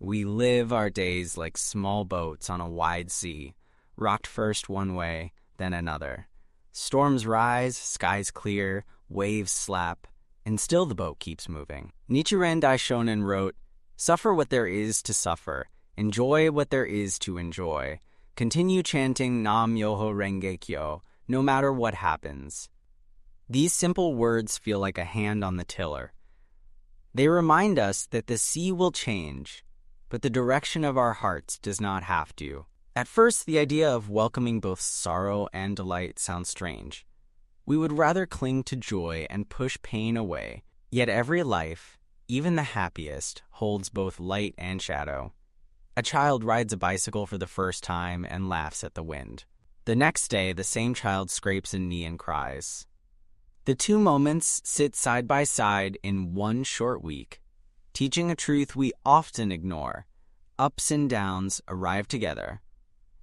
We live our days like small boats on a wide sea, rocked first one way, then another. Storms rise, skies clear, waves slap, and still the boat keeps moving. Nichiren Daishonin wrote, "Suffer what there is to suffer, enjoy what there is to enjoy. Continue chanting Nam Myoho Renge Kyo, no matter what happens." These simple words feel like a hand on the tiller. They remind us that the sea will change, but the direction of our hearts does not have to. At first, the idea of welcoming both sorrow and delight sounds strange. We would rather cling to joy and push pain away. Yet every life, even the happiest, holds both light and shadow. A child rides a bicycle for the first time and laughs at the wind. The next day, the same child scrapes a knee and cries. The two moments sit side by side in one short week, teaching a truth we often ignore. Ups and downs arrive together,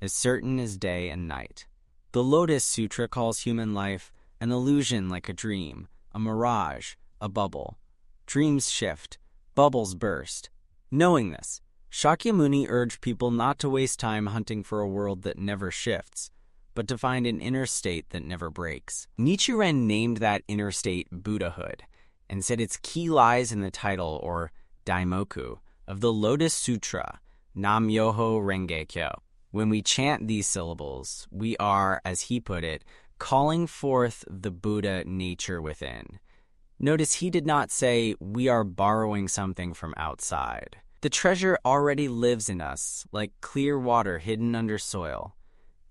as certain as day and night. The Lotus Sutra calls human life an illusion like a dream, a mirage, a bubble. Dreams shift, bubbles burst. Knowing this, Shakyamuni urged people not to waste time hunting for a world that never shifts, but to find an inner state that never breaks. Nichiren named that inner state Buddhahood, and said its key lies in the title, or Daimoku, of the Lotus Sutra, Nam Myoho Renge Kyo. When we chant these syllables, we are, as he put it, calling forth the Buddha nature within. Notice he did not say, we are borrowing something from outside. The treasure already lives in us, like clear water hidden under soil.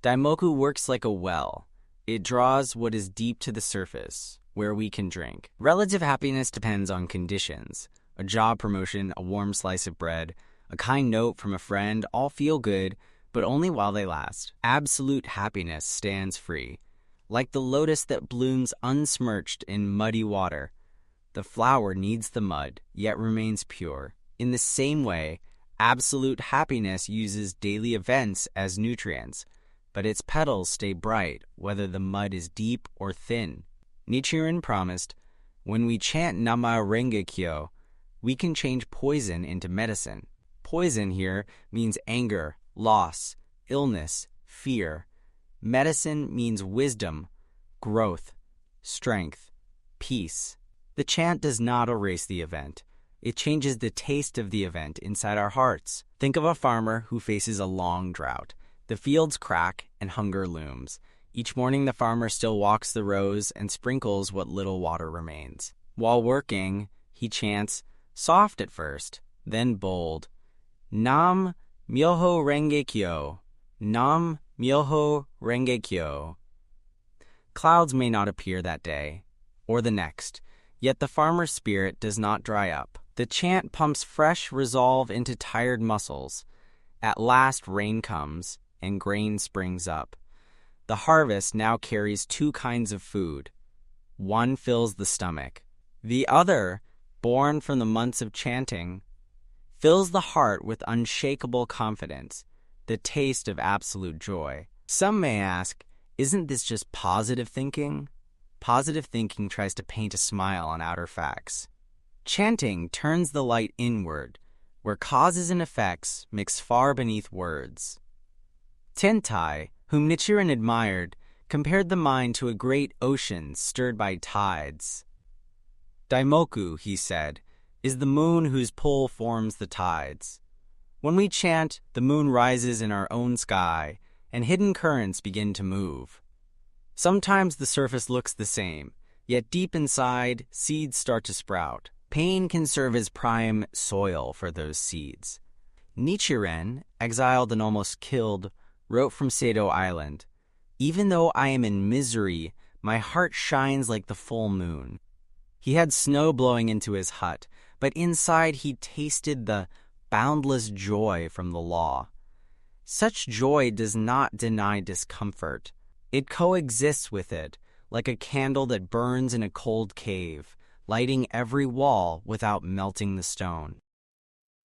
Daimoku works like a well. It draws what is deep to the surface, where we can drink. Relative happiness depends on conditions. A job promotion, a warm slice of bread, a kind note from a friend all feel good, but only while they last. Absolute happiness stands free. Like the lotus that blooms unsmirched in muddy water, the flower needs the mud, yet remains pure. In the same way, absolute happiness uses daily events as nutrients, but its petals stay bright whether the mud is deep or thin. Nichiren promised, when we chant Nama Renge Kyo, we can change poison into medicine. Poison here means anger, loss, illness, fear. Medicine means wisdom, growth, strength, peace. The chant does not erase the event. It changes the taste of the event inside our hearts. Think of a farmer who faces a long drought. The fields crack and hunger looms. Each morning the farmer still walks the rows and sprinkles what little water remains. While working, he chants, soft at first, then bold, Nam Myoho Renge Kyo, Nam Myoho Renge Kyo. Clouds may not appear that day, or the next, yet the farmer's spirit does not dry up. The chant pumps fresh resolve into tired muscles. At last rain comes, and grain springs up. The harvest now carries two kinds of food. One fills the stomach. The other, born from the months of chanting, fills the heart with unshakable confidence, the taste of absolute joy. Some may ask, isn't this just positive thinking? Positive thinking tries to paint a smile on outer facts. Chanting turns the light inward, where causes and effects mix far beneath words. Tentai, whom Nichiren admired, compared the mind to a great ocean stirred by tides. Daimoku, he said, is the moon whose pull forms the tides. When we chant, the moon rises in our own sky, and hidden currents begin to move. Sometimes the surface looks the same, yet deep inside, seeds start to sprout. Pain can serve as prime soil for those seeds. Nichiren, exiled and almost killed, wrote from Sado Island, "Even though I am in misery, my heart shines like the full moon." He had snow blowing into his hut, but inside he tasted the boundless joy from the law. Such joy does not deny discomfort. It coexists with it, like a candle that burns in a cold cave, lighting every wall without melting the stone.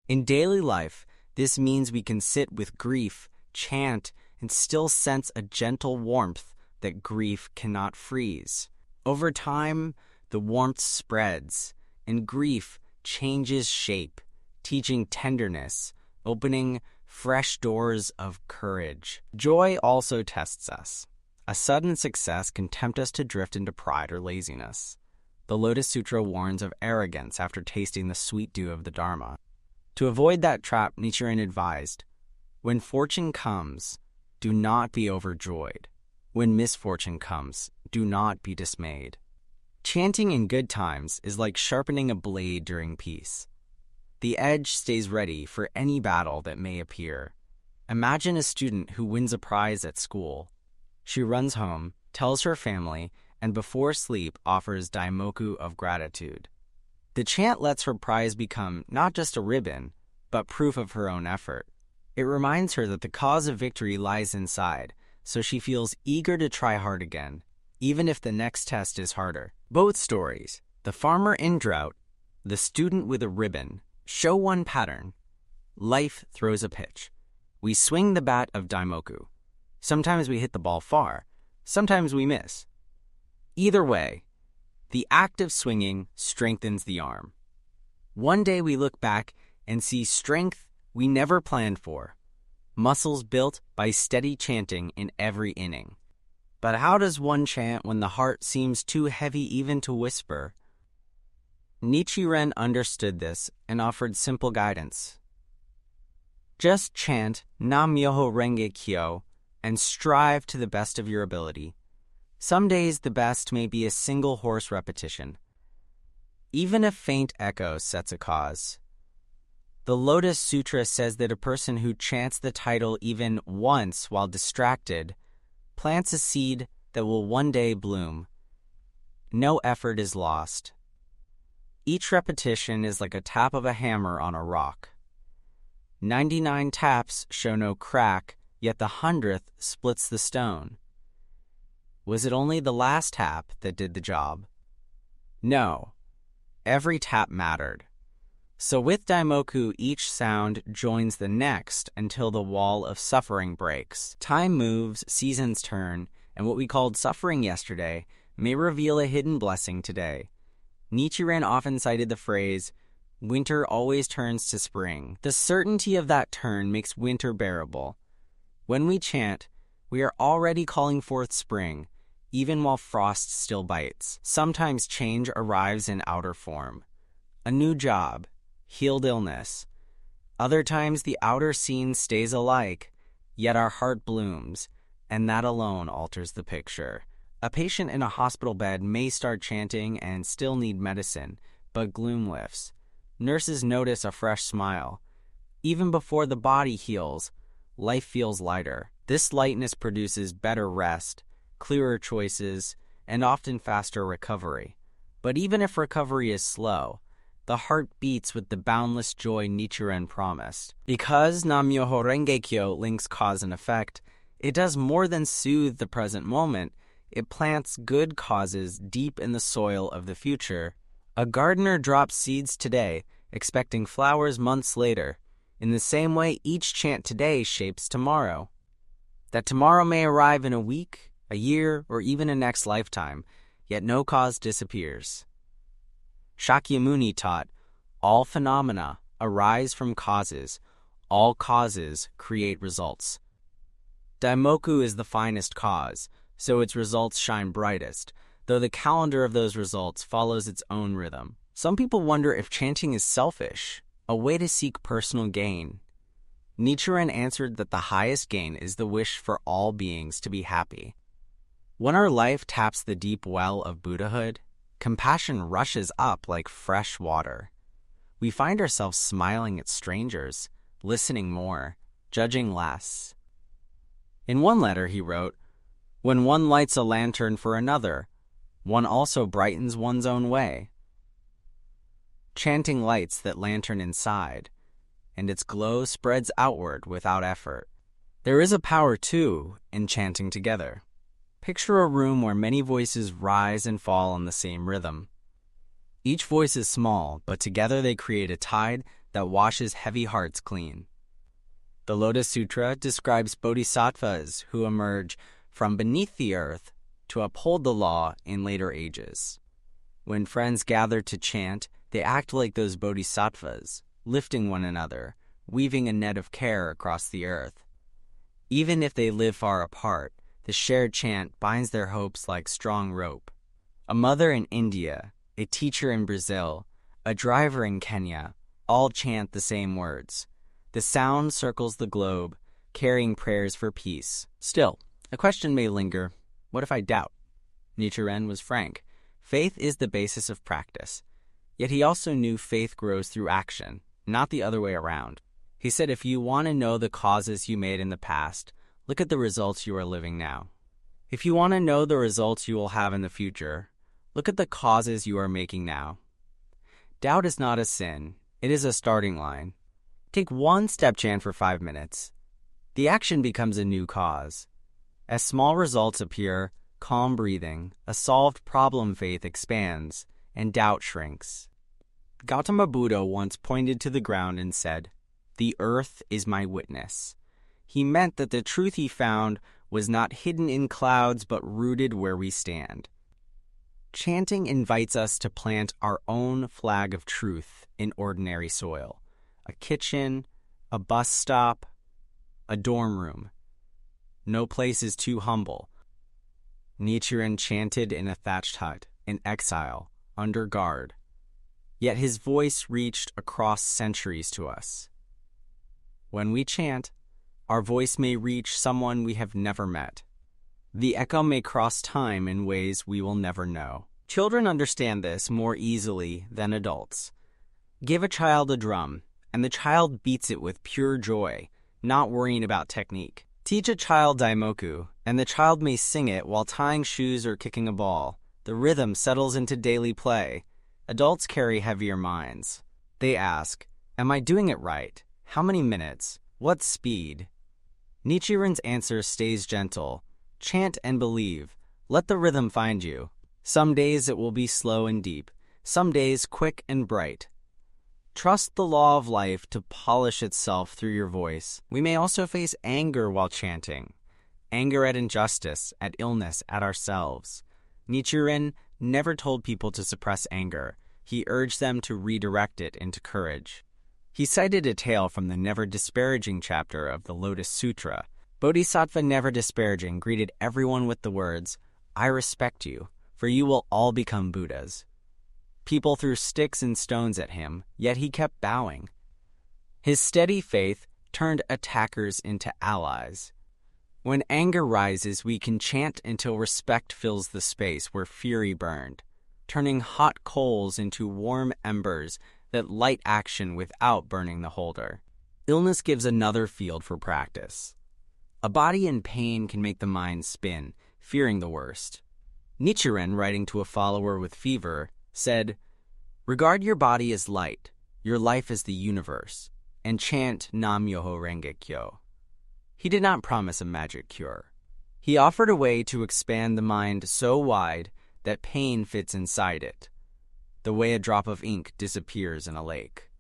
In daily life, this means we can sit with grief, chant, and still sense a gentle warmth that grief cannot freeze. Over time, the warmth spreads, and grief changes shape, teaching tenderness, opening fresh doors of courage. Joy also tests us. A sudden success can tempt us to drift into pride or laziness. The Lotus Sutra warns of arrogance after tasting the sweet dew of the Dharma. To avoid that trap, Nichiren advised, "When fortune comes, do not be overjoyed. When misfortune comes, do not be dismayed." Chanting in good times is like sharpening a blade during peace. The edge stays ready for any battle that may appear. Imagine a student who wins a prize at school. She runs home, tells her family, and before sleep offers daimoku of gratitude. The chant lets her prize become not just a ribbon, but proof of her own effort. It reminds her that the cause of victory lies inside, so she feels eager to try hard again, even if the next test is harder. Both stories, the farmer in drought, the student with a ribbon, show one pattern. Life throws a pitch. We swing the bat of daimoku. Sometimes we hit the ball far, sometimes we miss. Either way, the act of swinging strengthens the arm. One day we look back and see strength we never planned for, muscles built by steady chanting in every inning. But how does one chant when the heart seems too heavy even to whisper? Nichiren understood this and offered simple guidance. Just chant Nam-myoho Renge Kyo and strive to the best of your ability. Some days the best may be a single horse repetition. Even a faint echo sets a cause. The Lotus Sutra says that a person who chants the title even once while distracted plants a seed that will one day bloom. No effort is lost. Each repetition is like a tap of a hammer on a rock. 99 taps show no crack, yet the 100th splits the stone. Was it only the last tap that did the job? No. Every tap mattered. So with daimoku, each sound joins the next until the wall of suffering breaks. Time moves, seasons turn, and what we called suffering yesterday may reveal a hidden blessing today. Nichiren often cited the phrase, "Winter always turns to spring." The certainty of that turn makes winter bearable. When we chant, we are already calling forth spring, even while frost still bites. Sometimes change arrives in outer form. A new job, healed illness. Other times the outer scene stays alike, yet our heart blooms, and that alone alters the picture. A patient in a hospital bed may start chanting and still need medicine, but gloom lifts. Nurses notice a fresh smile. Even before the body heals, life feels lighter. This lightness produces better rest, clearer choices, and often faster recovery. But even if recovery is slow, the heart beats with the boundless joy Nichiren promised. Because Nam-myoho Renge Kyo links cause and effect, it does more than soothe the present moment. It plants good causes deep in the soil of the future. A gardener drops seeds today, expecting flowers months later. In the same way, each chant today shapes tomorrow. That tomorrow may arrive in a week, a year, or even a next lifetime, yet no cause disappears. Shakyamuni taught, all phenomena arise from causes. All causes create results. Daimoku is the finest cause, so its results shine brightest, though the calendar of those results follows its own rhythm. Some people wonder if chanting is selfish, a way to seek personal gain. Nichiren answered that the highest gain is the wish for all beings to be happy. When our life taps the deep well of Buddhahood, compassion rushes up like fresh water. We find ourselves smiling at strangers, listening more, judging less. In one letter he wrote, "When one lights a lantern for another, one also brightens one's own way." Chanting lights that lantern inside, and its glow spreads outward without effort. There is a power, too, in chanting together. Picture a room where many voices rise and fall on the same rhythm. Each voice is small, but together they create a tide that washes heavy hearts clean. The Lotus Sutra describes bodhisattvas who emerge from beneath the earth to uphold the law in later ages. When friends gather to chant, they act like those bodhisattvas, lifting one another, weaving a net of care across the earth. Even if they live far apart, the shared chant binds their hopes like strong rope. A mother in India, a teacher in Brazil, a driver in Kenya, all chant the same words. The sound circles the globe, carrying prayers for peace. Still, a question may linger. What if I doubt? Nichiren was frank. Faith is the basis of practice. Yet he also knew faith grows through action, not the other way around. He said, if you want to know the causes you made in the past, look at the results you are living now. If you want to know the results you will have in the future, look at the causes you are making now. Doubt is not a sin. It is a starting line. Take one step chant for 5 minutes. The action becomes a new cause. As small results appear, calm breathing, a solved problem faith expands, and doubt shrinks. Gautama Buddha once pointed to the ground and said, "The earth is my witness." He meant that the truth he found was not hidden in clouds but rooted where we stand. Chanting invites us to plant our own flag of truth in ordinary soil. A kitchen, a bus stop, a dorm room. No place is too humble. Nichiren chanted in a thatched hut, in exile, under guard. Yet his voice reached across centuries to us. When we chant, our voice may reach someone we have never met. The echo may cross time in ways we will never know. Children understand this more easily than adults. Give a child a drum, and the child beats it with pure joy, not worrying about technique. Teach a child daimoku, and the child may sing it while tying shoes or kicking a ball. The rhythm settles into daily play. Adults carry heavier minds. They ask, am I doing it right? How many minutes? What speed? Nichiren's answer stays gentle. Chant and believe. Let the rhythm find you. Some days it will be slow and deep. Some days quick and bright. Trust the law of life to polish itself through your voice. We may also face anger while chanting. Anger at injustice, at illness, at ourselves. Nichiren never told people to suppress anger. He urged them to redirect it into courage. He cited a tale from the Never Disparaging chapter of the Lotus Sutra. Bodhisattva Never Disparaging greeted everyone with the words, "I respect you, for you will all become Buddhas." People threw sticks and stones at him, yet he kept bowing. His steady faith turned attackers into allies. When anger rises, we can chant until respect fills the space where fury burned, turning hot coals into warm embers that light action without burning the holder. Illness gives another field for practice. A body in pain can make the mind spin, fearing the worst. Nichiren, writing to a follower with fever, said, "Regard your body as light, your life as the universe, and chant Nam-myoho Renge-kyo." He did not promise a magic cure. He offered a way to expand the mind so wide that pain fits inside it, the way a drop of ink disappears in a lake.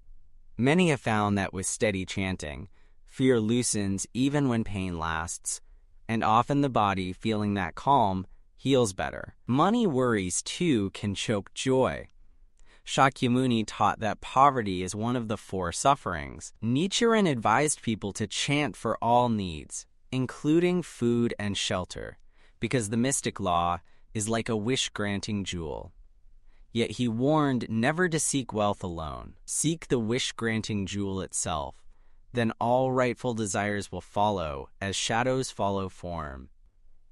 Many have found that with steady chanting, fear loosens even when pain lasts, and often the body, feeling that calm, heals better. Money worries, too, can choke joy. Shakyamuni taught that poverty is one of the 4 sufferings. Nichiren advised people to chant for all needs, including food and shelter, because the mystic law is like a wish-granting jewel. Yet he warned never to seek wealth alone. Seek the wish-granting jewel itself. Then all rightful desires will follow, as shadows follow form.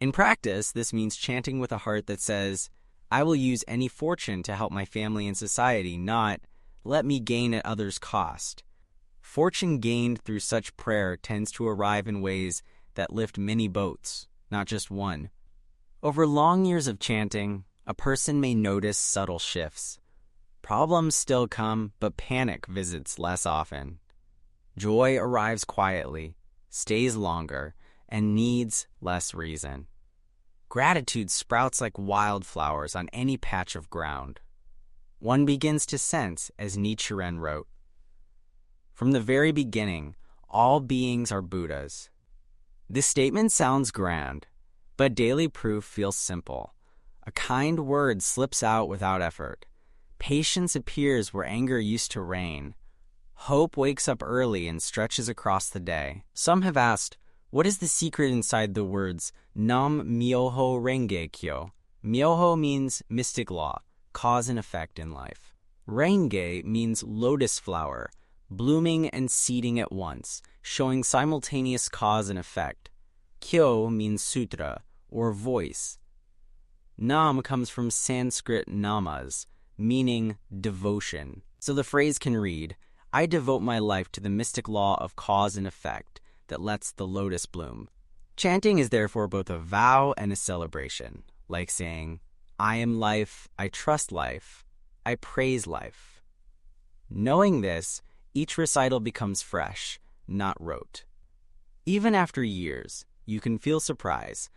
In practice, this means chanting with a heart that says, I will use any fortune to help my family and society, not, let me gain at others' cost. Fortune gained through such prayer tends to arrive in ways that lift many boats, not just one. Over long years of chanting, a person may notice subtle shifts. Problems still come, but panic visits less often. Joy arrives quietly, stays longer, and needs less reason. Gratitude sprouts like wildflowers on any patch of ground. One begins to sense, as Nichiren wrote, "From the very beginning, all beings are Buddhas." This statement sounds grand, but daily proof feels simple. A kind word slips out without effort. Patience appears where anger used to reign. Hope wakes up early and stretches across the day. Some have asked, what is the secret inside the words Nam Myoho Renge Kyo? Myoho means mystic law, cause and effect in life. Renge means lotus flower, blooming and seeding at once, showing simultaneous cause and effect. Kyo means sutra, or voice. Nam comes from Sanskrit namas, meaning devotion. So the phrase can read, I devote my life to the mystic law of cause and effect that lets the lotus bloom. Chanting is therefore both a vow and a celebration, like saying, I am life, I trust life, I praise life. Knowing this, each recital becomes fresh, not rote. Even after years, you can feel surprise,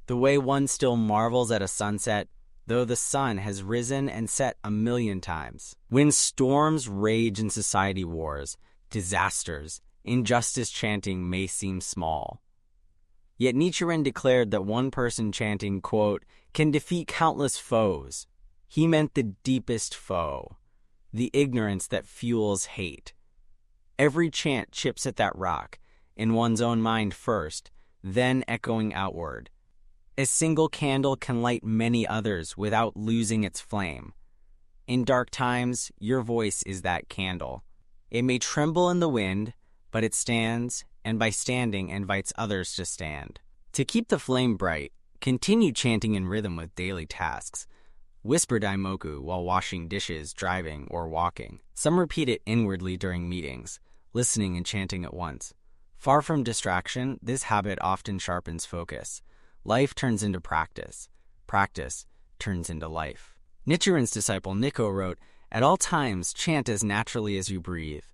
the way one still marvels at a sunset, though the sun has risen and set 1,000,000 times. When storms rage in society wars, disasters, injustice chanting may seem small. Yet Nichiren declared that one person chanting, quote, can defeat countless foes. He meant the deepest foe, the ignorance that fuels hate. Every chant chips at that rock, in one's own mind first, then echoing outward. A single candle can light many others without losing its flame. In dark times, your voice is that candle. It may tremble in the wind, but it stands, and by standing invites others to stand. To keep the flame bright, continue chanting in rhythm with daily tasks. Whisper daimoku while washing dishes, driving, or walking. Some repeat it inwardly during meetings, listening and chanting at once. Far from distraction, this habit often sharpens focus. Life turns into practice. Practice turns into life. Nichiren's disciple Nikko wrote, at all times, chant as naturally as you breathe.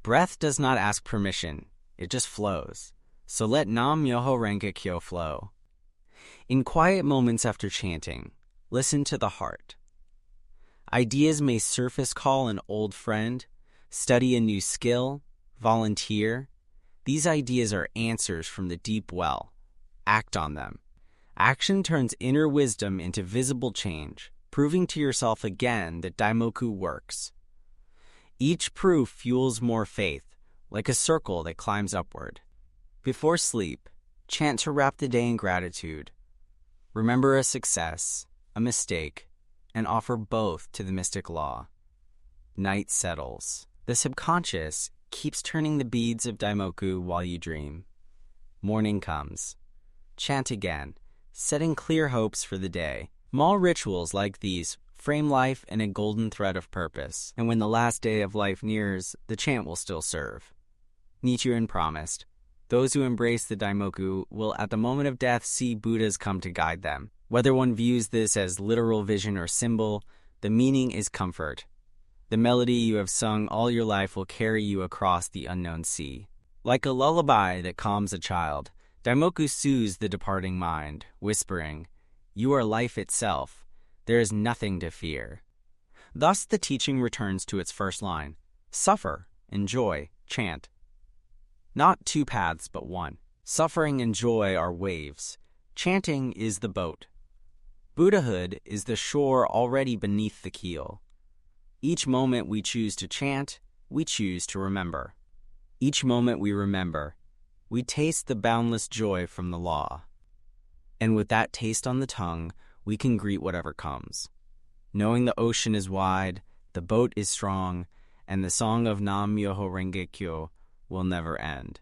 Breath does not ask permission. It just flows. So let Nam Myoho Renge Kyo flow. In quiet moments after chanting, listen to the heart. Ideas may surface, call an old friend, study a new skill, volunteer. These ideas are answers from the deep well. Act on them. Action turns inner wisdom into visible change, proving to yourself again that daimoku works. Each proof fuels more faith, like a circle that climbs upward. Before sleep, chant to wrap the day in gratitude. Remember a success, a mistake, and offer both to the mystic law. Night settles. The subconscious keeps turning the beads of daimoku while you dream. Morning comes. Chant again, setting clear hopes for the day. Small rituals like these frame life in a golden thread of purpose, and when the last day of life nears, the chant will still serve. Nichiren promised, those who embrace the daimoku will at the moment of death see Buddhas come to guide them. Whether one views this as literal vision or symbol, the meaning is comfort. The melody you have sung all your life will carry you across the unknown sea. Like a lullaby that calms a child, daimoku soothes the departing mind, whispering, you are life itself. There is nothing to fear. Thus the teaching returns to its first line. Suffer, enjoy, chant. Not two paths, but one. Suffering and joy are waves. Chanting is the boat. Buddhahood is the shore already beneath the keel. Each moment we choose to chant, we choose to remember. Each moment we remember, we taste the boundless joy from the law. And with that taste on the tongue, we can greet whatever comes. Knowing the ocean is wide, the boat is strong, and the song of Nam Myoho Renge Kyo will never end.